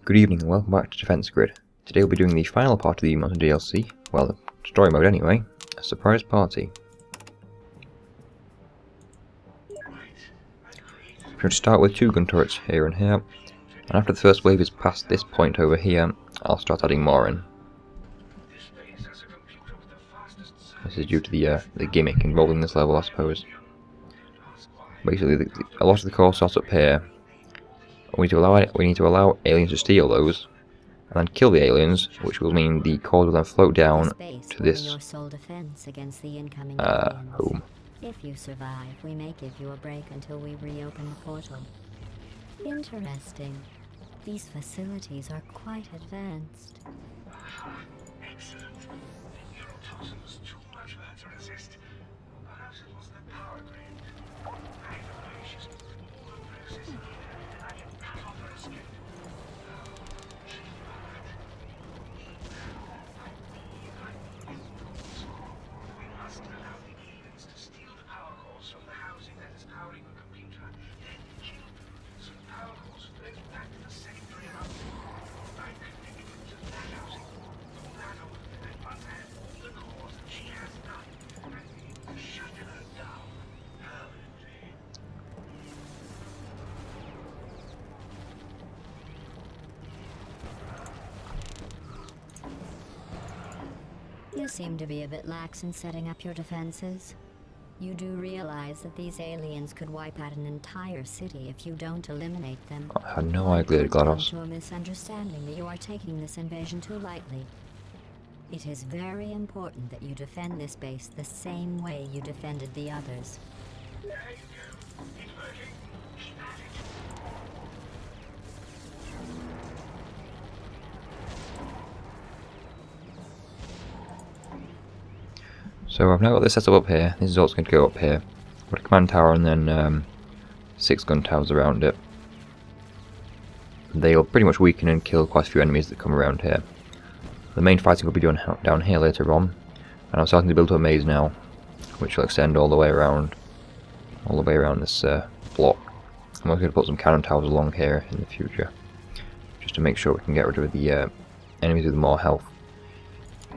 Good evening and welcome back to Defense Grid. Today we'll be doing the final part of the Mountain DLC, well, the story mode anyway, a surprise party. We're going to start with 2 gun turrets here and here, and after the first wave is past this point over here, I'll start adding more in. This is due to the gimmick involving this level, I suppose. Basically, a lot of the core starts up here. We need to allow aliens to steal those, and then kill the aliens, which will mean the core will then float down to this home. If you survive, we may give you a break until we reopen the portal. Interesting. These facilities are quite advanced. Excellent. The neurotoxin was too much for her to resist. Perhaps it was the power grid. I know she's all the process here, and I can cut off her escape. She we must allow the aliens to steal the power cores from the housing that is powering the computer, then kill them, so the power cores float back to the secondary housing. I connect them to that housing. And once I have all the cores that she has done, I need to shut her down permanently. You seem to be a bit lax in setting up your defenses. You do realize that these aliens could wipe out an entire city if you don't eliminate them. I had no idea, GLaDOS. To a misunderstanding that you are taking this invasion too lightly. It is very important that you defend this base the same way you defended the others. There you go. It's working. Keep at it. So I've now got this set up here. This is also going to go up here. Got a command tower and then 6 gun towers around it. They'll pretty much weaken and kill quite a few enemies that come around here. The main fighting will be done down here later on, and I'm starting to build a maze now, which will extend all the way around this block. I'm also going to put some cannon towers along here in the future, just to make sure we can get rid of the enemies with more health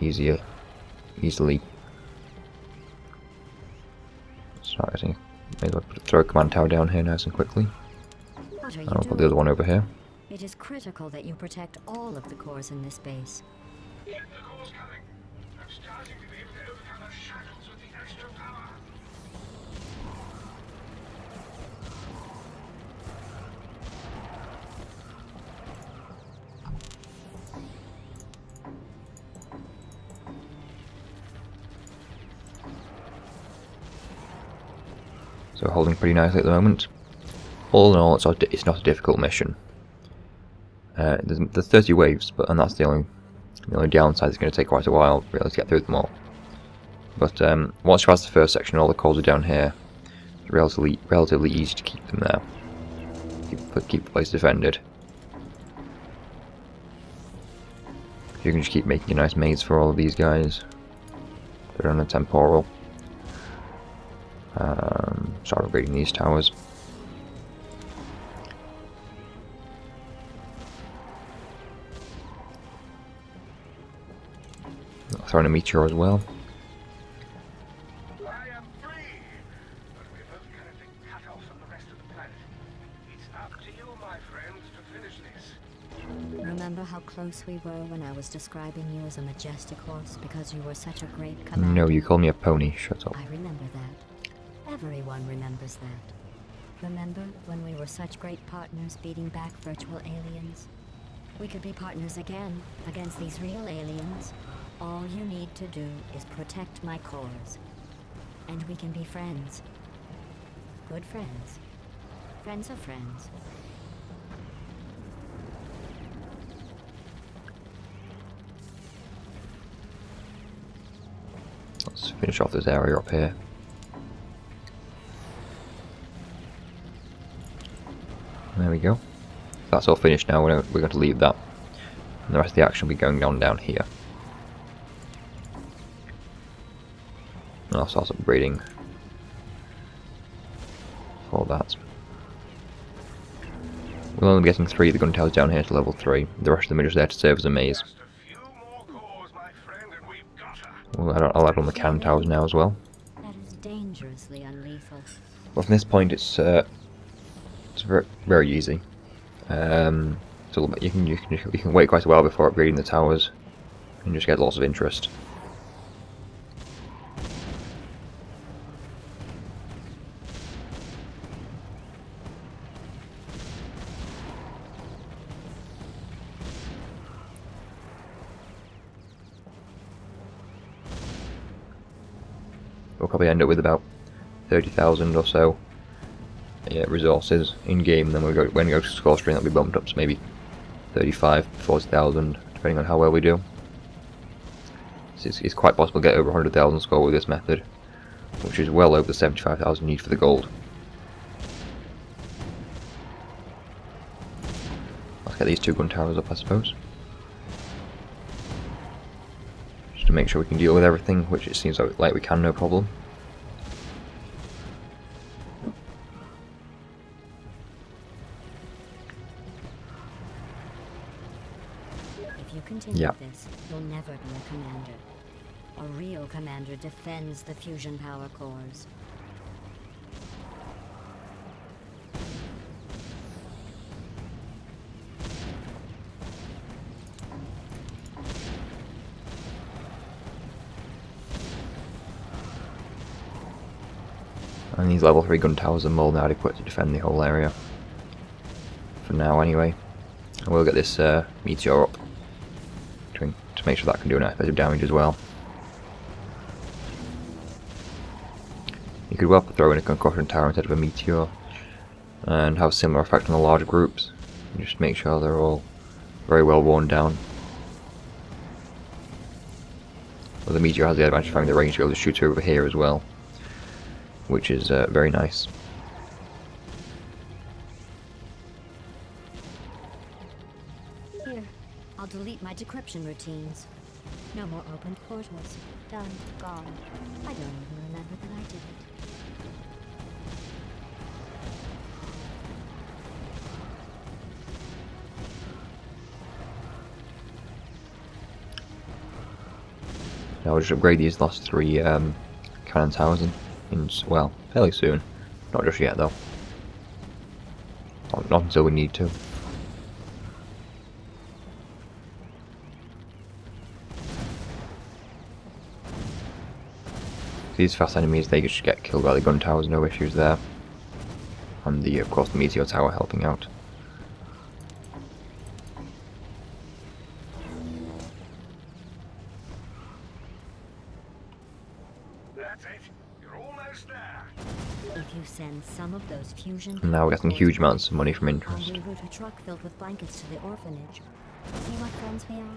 easily. Starting, maybe I'll throw a command tower down here nice and quickly. What are you I'll put doing? the other one over here. It is critical that you protect all of the cores in this base. Keep the cores coming. I'm starting to be able to overcome those shackles with the extra power. So holding pretty nicely at the moment. All in all, it's not a difficult mission. There's 30 waves, and that's the only downside. It's going to take quite a while really to get through them all. But once you pass the first section, all the cores are down here. It's relatively easy to keep them there. Keep the place defended. You can just keep making a nice maze for all of these guys. They're on a temporal. Start upgrading these towers. Throwing a meteor as well. I am free, but we're both going to be cut off from the rest of the planet. It's up to you, my friends, to finish this. Remember how close we were when I was describing you as a majestic horse because you were such a great commander? No, you call me a pony. Shut up. I remember that. Everyone remembers that. Remember when we were such great partners beating back virtual aliens? We could be partners again, against these real aliens. All you need to do is protect my cores. And we can be friends. Good friends. Friends of friends. Let's finish off this area up here. There we go. That's all finished now. We're going to leave that. And the rest of the action will be going on down here. And I'll start upgrading for that. We'll only be getting 3 of the gun towers down here to level 3. The rest of them are just there to serve as a maze. Just a few more cores, my friend, and we've got her. I'll add on the cannon towers now as well. That is dangerously unlethal. But from this point, it's very, very easy. So you can wait quite a while before upgrading the towers, and just get lots of interest. We'll probably end up with about 30,000 or so resources in game. Then when we go to score string, that'll be bumped up to maybe 35, 40,000, depending on how well we do. So it's quite possible to get over 100,000 score with this method, which is well over the 75,000 you need for the gold. Let's get these 2 gun towers up, I suppose, just to make sure we can deal with everything, which it seems like we can, no problem. If you continue Yeah. this, you'll never be a commander. A real commander defends the fusion power cores. And these level 3 gun towers are more than adequate to defend the whole area. For now, anyway. And we'll get this meteor up to make sure that can do enough effective damage as well. You could well throw in a concussion tower instead of a meteor, and have a similar effect on the larger groups. Just make sure they're all very well worn down. Well, the meteor has the advantage of having the range to be able to shoot over here as well, which is very nice. Here, I'll delete my decryption routines. No more open portals. Done. Gone. I don't even remember that I did it. Now I'll just upgrade these last 3 cannon towers well, fairly soon. Not just yet though. Not until we need to. These fast enemies, they just get killed by the gun towers, no issues there. And of course the meteor tower helping out. That's it. You're almost there. If you send some of those fusion And now we're getting power huge cores amounts of money from I'll interest. reroute a truck filled with blankets to the orphanage. See what friends we are?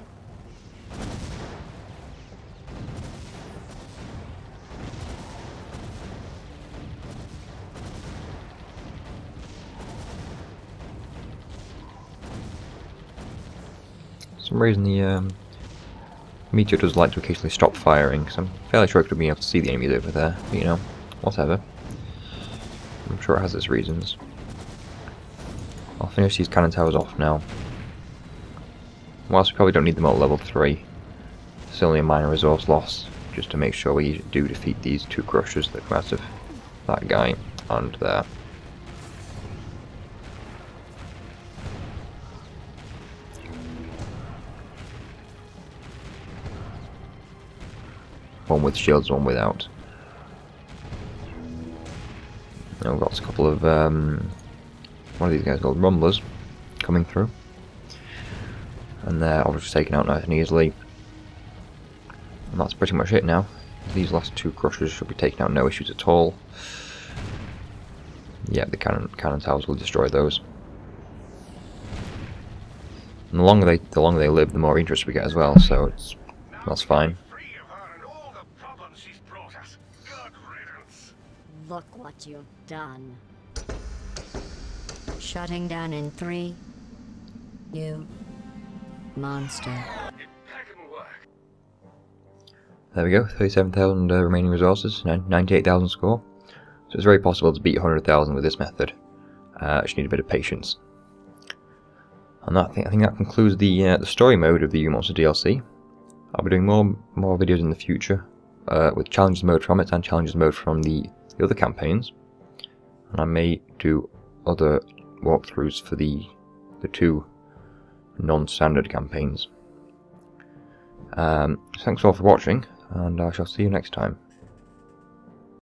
For some reason the meteor does like to occasionally stop firing, so I'm fairly sure it could be able to see the enemies over there, but you know, whatever. I'm sure it has its reasons. I'll finish these cannon towers off now. Whilst we probably don't need them at level 3, it's only a minor resource loss, just to make sure we do defeat these 2 crushers that come out of that guy and there. One with shields, one without. Now we've got a couple of what are these guys called? Rumblers coming through, and they're obviously taken out nice and easily. And that's pretty much it now. These last 2 crushers should be taken out, no issues at all. Yeah, the cannon towers will destroy those. And the longer they live, the more interest we get as well. So that's fine. Free of her and all the problems she's brought us. Good riddance. Look what you've done. Shutting down in 3. You monster. Impeccable work. There we go, 37,000 remaining resources, 98,000 score. So it's very possible to beat 100,000 with this method. Just need a bit of patience. And I think that concludes the story mode of the U-Monster DLC. I'll be doing more videos in the future with challenges mode from it and challenges mode from the other campaigns, and I may do other walkthroughs for the two non-standard campaigns. Thanks all for watching, and I shall see you next time.